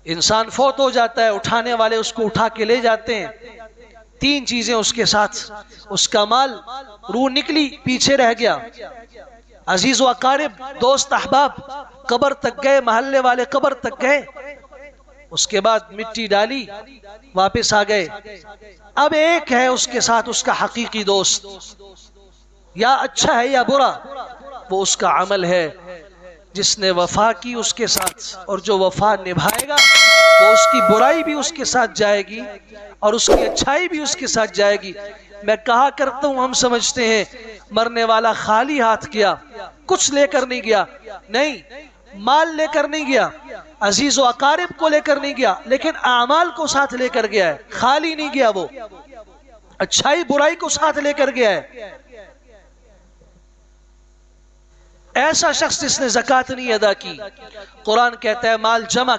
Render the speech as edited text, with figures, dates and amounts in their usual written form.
انسان فوت ہو جاتا ہے، اٹھانے والے اس کو اٹھا کے لے جاتے ہیں، تین چیزیں اس کے ساتھ، اس کا مال، روح نکلی پیچھے رہ گیا، عزیز و اقارب، دوست احباب قبر تک گئے، محلے والے قبر تک گئے، اس کے بعد مٹی ڈالی، واپس آ گئے۔ اب ایک ہے اس کے ساتھ اس کا حقیقی دوست، یا اچھا ہے یا برا، وہ اس کا عمل ہے، جس نے وفا کی اس کے ساتھ، اور جو وفا نبھائے گا وہ اس کی برائی بھی اس کے ساتھ جائے گی اور اس کی اچھائی بھی اس کے ساتھ جائے گی۔ میں کہا کرتا ہوں، ہم سمجھتے ہیں مرنے والا خالی ہاتھ گیا، کچھ لے کر نہیں گیا، نہیں، مال لے کر نہیں گیا، عزیز و اقارب کو لے کر نہیں گیا، لیکن اعمال کو ساتھ لے کر گیا ہے، خالی نہیں گیا، وہ اچھائی برائی کو ساتھ لے کر گیا ہے۔ ایسا شخص جس نے زکوٰۃ نہیں ادا کی، قرآن کہتا ہے مال جمع